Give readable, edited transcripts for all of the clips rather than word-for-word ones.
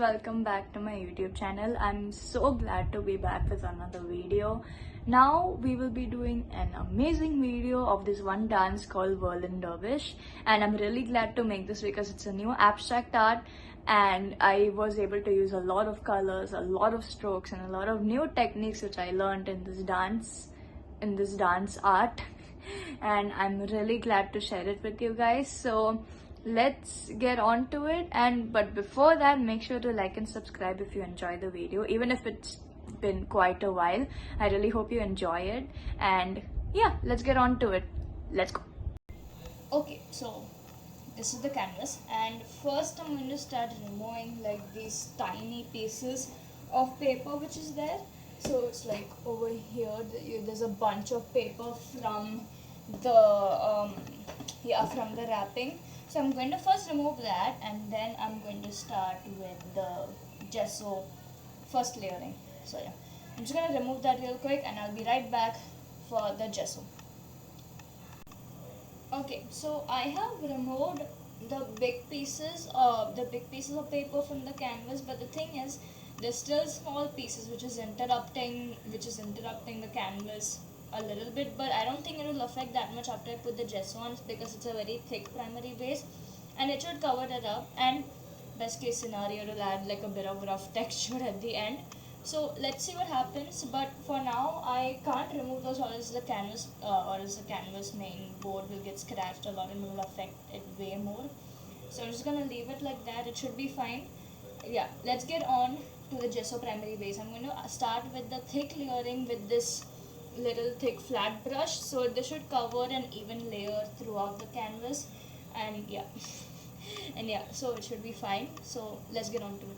welcome back to my YouTube channel. I'm so glad to be back with another video. Now we will be doing an amazing video of this one dance called Whirling Dervish, and I'm really glad to make this because it's a new abstract art and I was able to use a lot of colors, a lot of strokes and a lot of new techniques which I learned in this dance art and I'm really glad to share it with you guys. So let's get on to it, but before that, make sure to like and subscribe if you enjoy the video, even if it's been quite a while. I really hope you enjoy it, and yeah, let's get on to it. Let's go. Okay, so this is the canvas, and first I'm going to start removing like these tiny pieces of paper which is there. So it's like over here there's a bunch of paper from the from the wrapping. So I'm going to first remove that, and then I'm going to start with the gesso first layering. So yeah, I'm just going to remove that real quick and I'll be right back for the gesso. Okay, so I have removed the big pieces of paper from the canvas, but the thing is there's still small pieces which is interrupting the canvas a little bit, but I don't think it will affect that much after I put the gesso on because it's a very thick primary base and it should cover it up, and best case scenario it will add like a bit of rough texture at the end. So let's see what happens, but for now I can't remove those or else the canvas main board will get scratched a lot and will affect it way more. So I'm just gonna leave it like that, it should be fine. Yeah, let's get on to the gesso primary base. I'm going to start with the thick layering with this little thick flat brush, so this should cover an even layer throughout the canvas, and yeah and yeah, so it should be fine. So let's get on to it.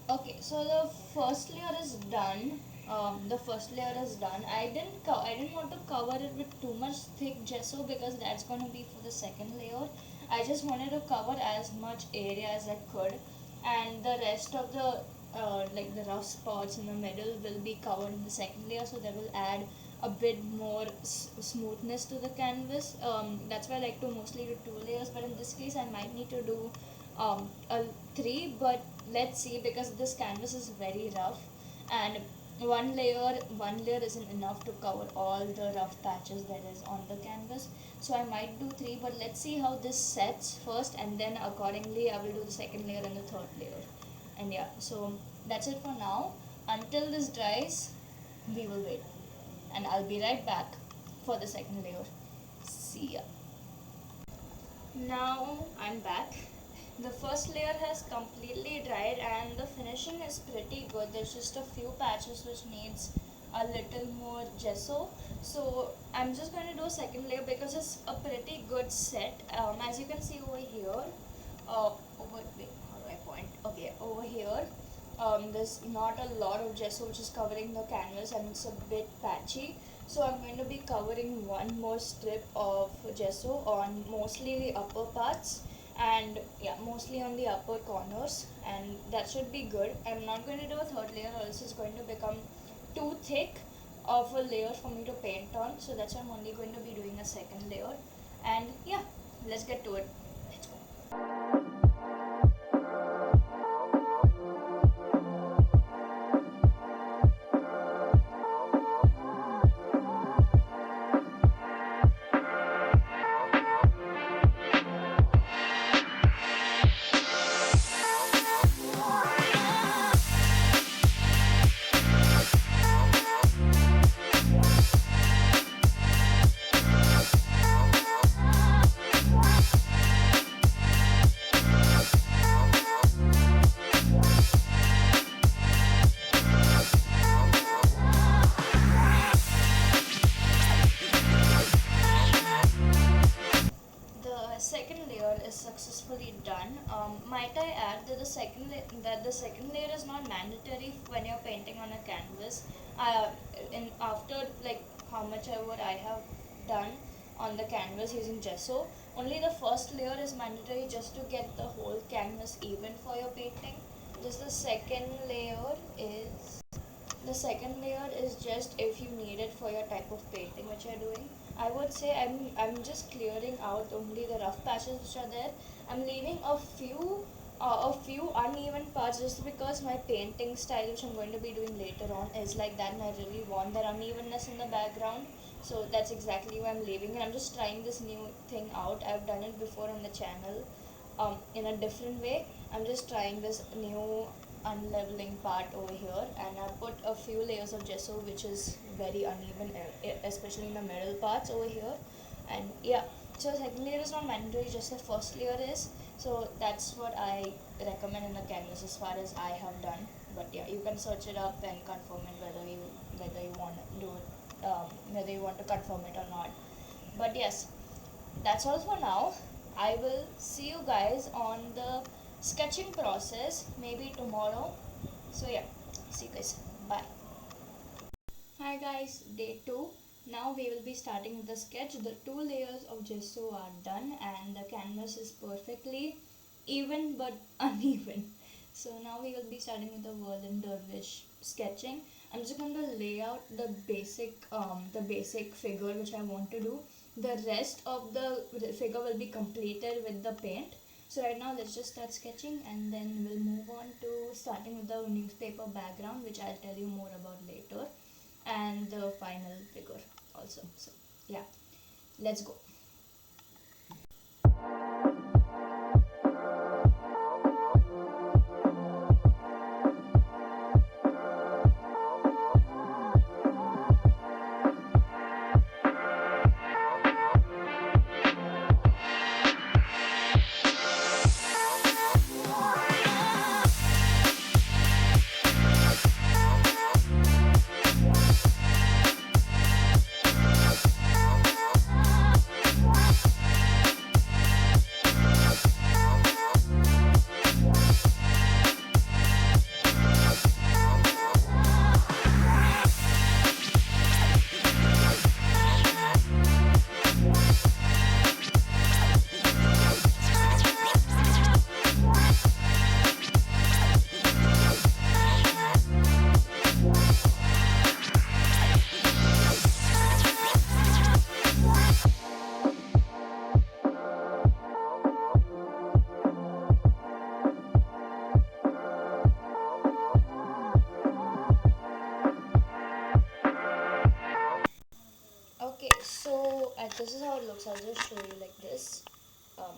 Okay, so the first layer is done. I didn't want to cover it with too much thick gesso because that's going to be for the second layer. I just wanted to cover as much area as I could, and the rest of the like the rough spots in the middle will be covered in the second layer, so that will add a bit more smoothness to the canvas. That's why I like to mostly do 2 layers, but in this case I might need to do a 3, but let's see, because this canvas is very rough and one layer isn't enough to cover all the rough patches that is on the canvas. So I might do 3, but let's see how this sets first, and then accordingly I will do the second layer and the third layer. And yeah, so that's it for now. Until this dries, we will wait, and I'll be right back for the second layer. See ya. Now I'm back. The first layer has completely dried and the finishing is pretty good. There's just a few patches which needs a little more gesso. So I'm just going to do a second layer because it's a pretty good set. As you can see over here, over here, there's not a lot of gesso which is covering the canvas and it's a bit patchy. So I'm going to be covering one more strip of gesso on mostly the upper parts, and yeah, mostly on the upper corners, and that should be good. I'm not going to do a third layer or else it's going to become too thick of a layer for me to paint on, so that's why I'm only going to be doing a second layer. And yeah, let's get to it. Let's go. second layer is not mandatory when you're painting on a canvas. In after like how much ever I have done on the canvas using gesso, only the first layer is mandatory just to get the whole canvas even for your painting. Just the second layer is just if you need it for your type of painting which you're doing. I would say I'm just clearing out only the rough patches which are there. I'm leaving a few uneven parts just because my painting style which I'm going to be doing later on is like that, and I really want that unevenness in the background. So that's exactly why I'm leaving it. I'm just trying this new thing out. I've done it before on the channel in a different way. I'm just trying this new unleveling part over here, and I put a few layers of gesso which is very uneven, especially in the middle parts over here. And yeah, so second layer is not mandatory, just the first layer is. So that's what I recommend in the canvas as far as I have done. But yeah, you can search it up and confirm it whether you want to do it, whether you want to confirm it or not. But yes, that's all for now. I will see you guys on the sketching process maybe tomorrow. So yeah, see you guys. Bye. Hi guys, day 2. Now we will be starting with the sketch. The 2 layers of gesso are done and the canvas is perfectly even but uneven. So now we will be starting with the Whirling Dervish sketching. I'm just going to lay out the basic figure which I want to do. The rest of the figure will be completed with the paint. So right now let's just start sketching, and then we'll move on to starting with the newspaper background, which I'll tell you more about later, and the final figure also. So yeah, let's go. Okay, so this is how it looks. I'll just show you like this. Hold on,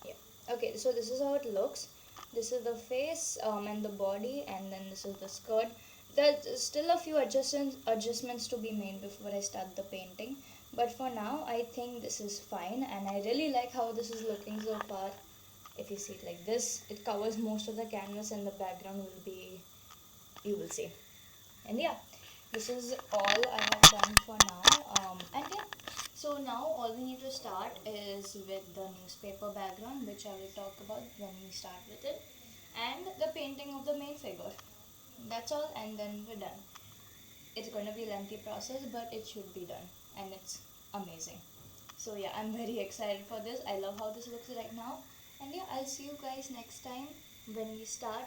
yeah. Okay, so this is how it looks. This is the face and the body, and then this is the skirt. There's still a few adjustments to be made before I start the painting. But for now, I think this is fine, and I really like how this is looking so far. If you see it like this, it covers most of the canvas, and the background will be, you will see. And yeah, this is all I have done for now. And yeah, so now all we need to start is with the newspaper background, which I will talk about when we start with it, and the painting of the main figure. That's all, and then we're done. It's going to be a lengthy process, but it should be done, and it's amazing. So yeah, I'm very excited for this. I love how this looks right now. And yeah, I'll see you guys next time when we start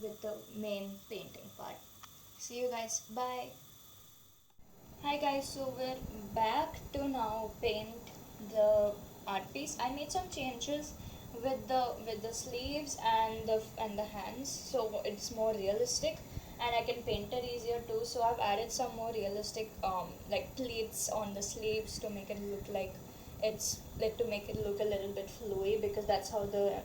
with the main painting part. See you guys. Bye. Hi guys, so we're back to now paint the art piece. I made some changes with the sleeves and the hands, so it's more realistic, and I can paint it easier too. So I've added some more realistic like pleats on the sleeves to make it look like to make it look a little bit flowy, because that's how the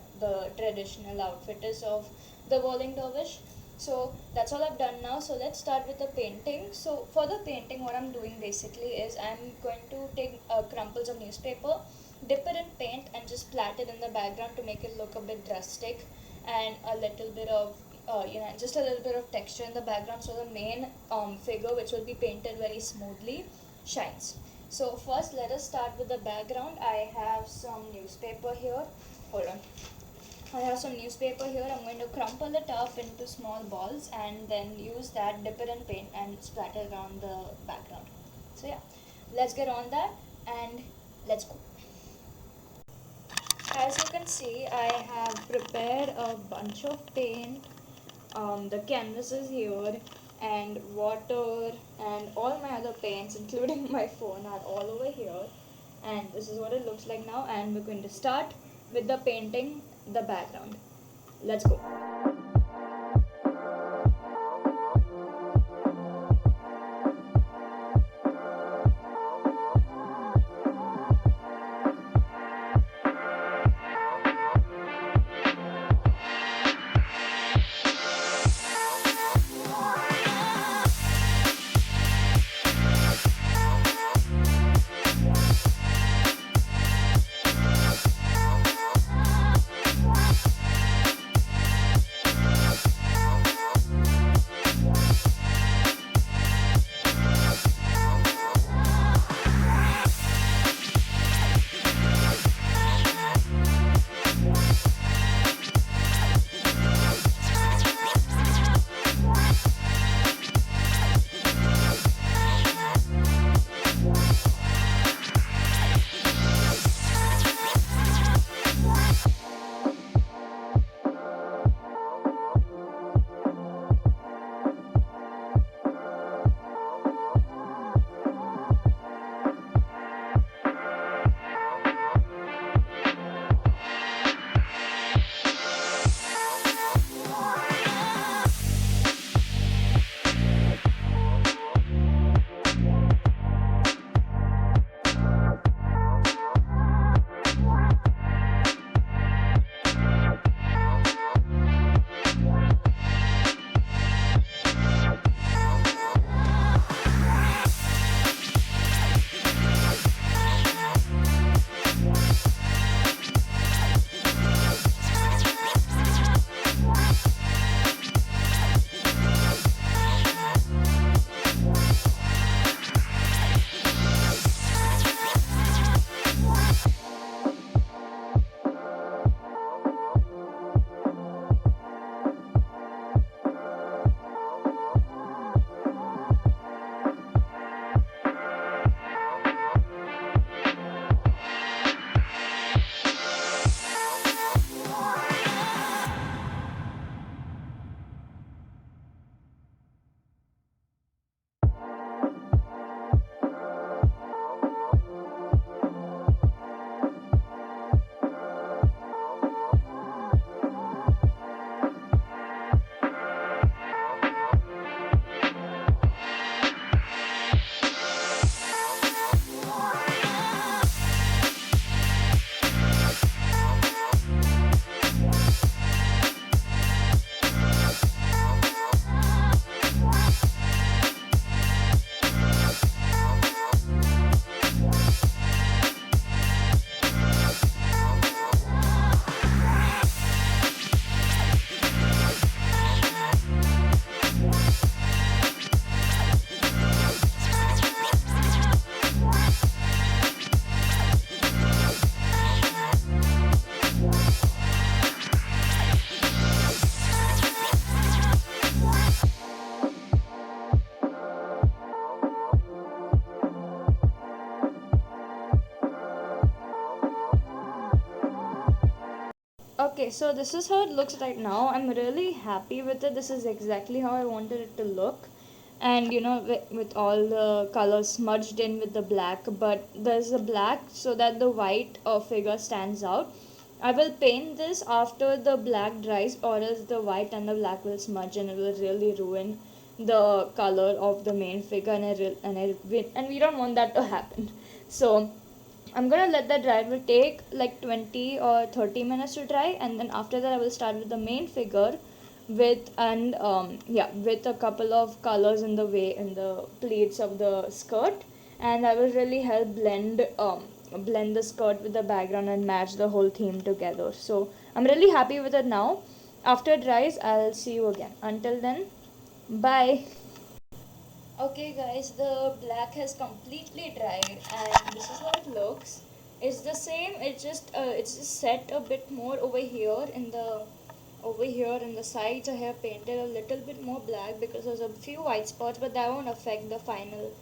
traditional outfit is of the Whirling Dervish. So that's all I've done now. So let's start with the painting. So for the painting, what I'm doing basically is I'm going to take crumples of newspaper, dip it in paint, and just plait it in the background to make it look a bit rustic, and a little bit of just a little bit of texture in the background, so the main figure, which will be painted very smoothly, shines. So first let us start with the background. I have some newspaper here. Hold on. I have some newspaper here. I'm going to crumple it up into small balls and then use that, dip it in paint and splatter it on the background. So yeah, let's get on that and let's go. As you can see, I have prepared a bunch of paint. The canvas is here, and water and all my other paints including my phone are all over here, and this is what it looks like now, and we're going to start with the painting the background. Let's go. Okay, so this is how it looks right now. I'm really happy with it. This is exactly how I wanted it to look. And with all the colors smudged in with the black, but there's a black so that the white figure stands out. I will paint this after the black dries, or else the white and the black will smudge and it will really ruin the color of the main figure, and we don't want that to happen. So I'm gonna let that dry. It will take like 20 or 30 minutes to dry, and then after that I will start with the main figure with a couple of colors in the pleats of the skirt, and I will really help blend the skirt with the background and match the whole theme together. So I'm really happy with it now. After it dries, I'll see you again. Until then, bye. Okay guys, the black has completely dried and this is how it looks. is the same. It's just set a bit more over here in the sides. I have painted a little bit more black because there's a few white spots, but that won't affect the final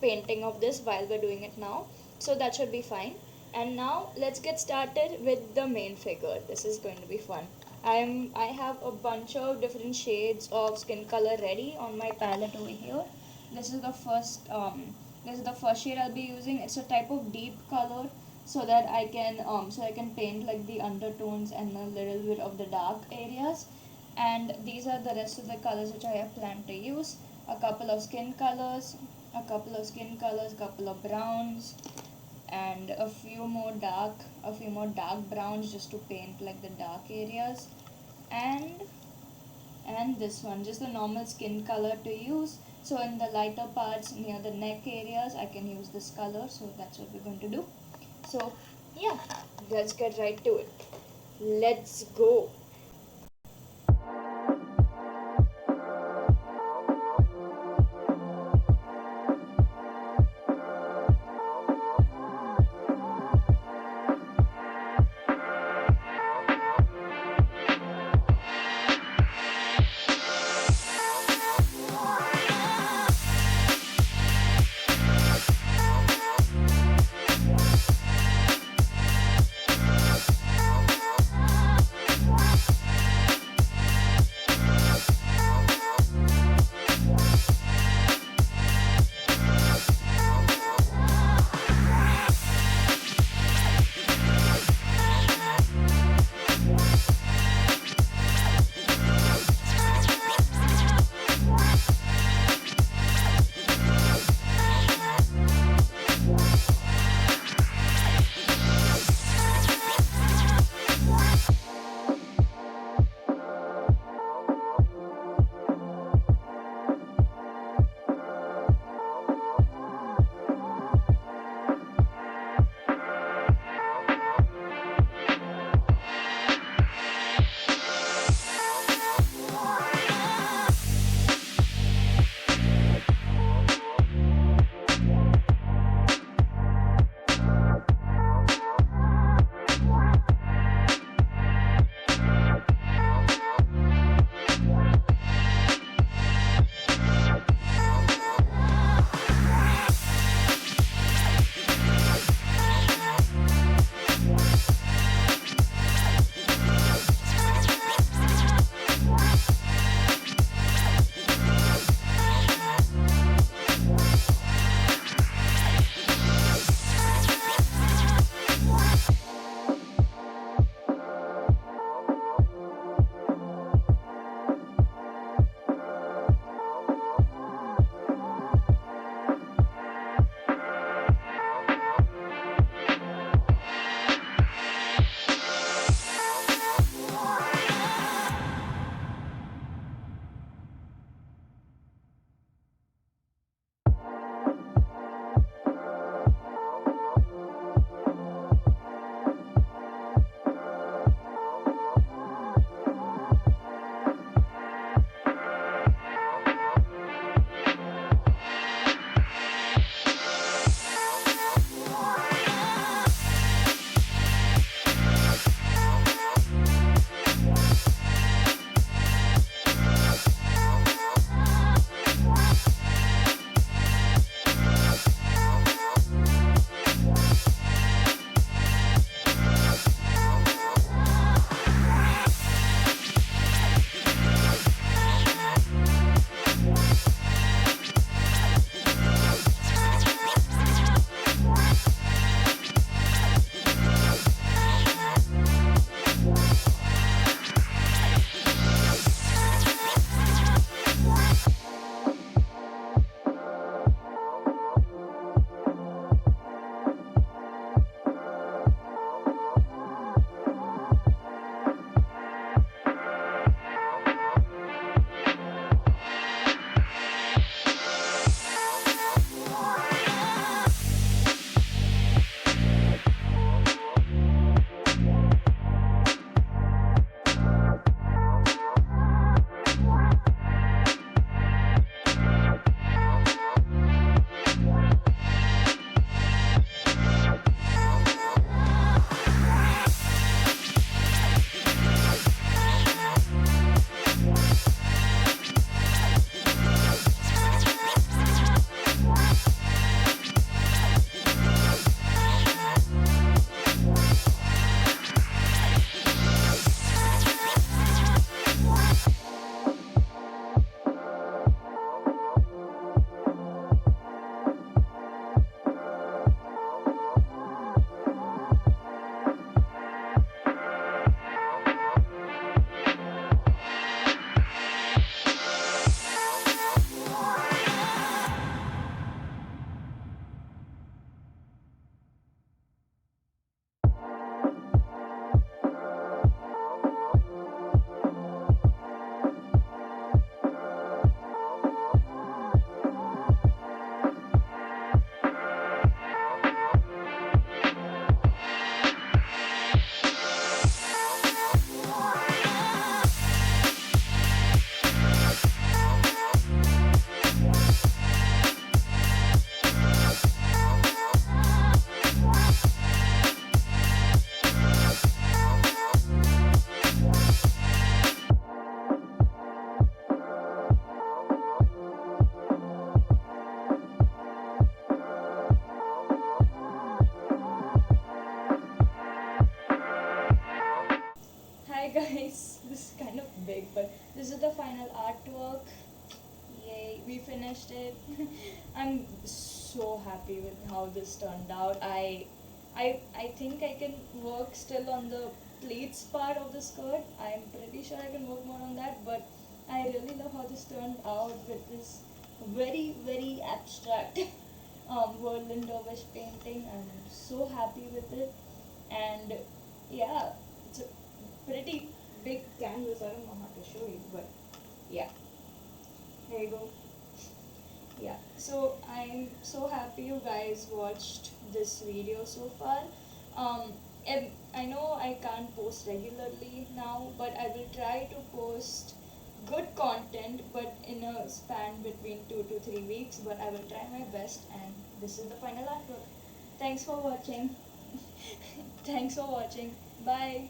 painting of this while we're doing it now. So that should be fine. And now let's get started with the main figure. This is going to be fun. I have a bunch of different shades of skin color ready on my palette over here. This is the first shade I'll be using. It's a type of deep color, so that I can paint like the undertones and a little bit of the dark areas. And these are the rest of the colors which I have planned to use. A couple of skin colors, a couple of browns, and a few more dark browns just to paint like the dark areas. And this one, just the normal skin color to use. So in the lighter parts near the neck areas, I can use this color. So that's what we're going to do. So yeah, let's get right to it. Let's go. but this is the final artwork. Yay, we finished it. I'm so happy with how this turned out. I think I can work still on the pleats part of the skirt. I'm pretty sure I can work more on that, but I really love how this turned out with this very abstract Whirling Dervish painting. I'm so happy with it, and yeah, it's a pretty big canvas. I don't know how to show you, but yeah, there you go. Yeah, so I'm so happy you guys watched this video so far. And I know I can't post regularly now, but I will try to post good content, but in a span between 2 to 3 weeks. But I will try my best, and this is the final artwork. Thanks for watching. Thanks for watching. Bye.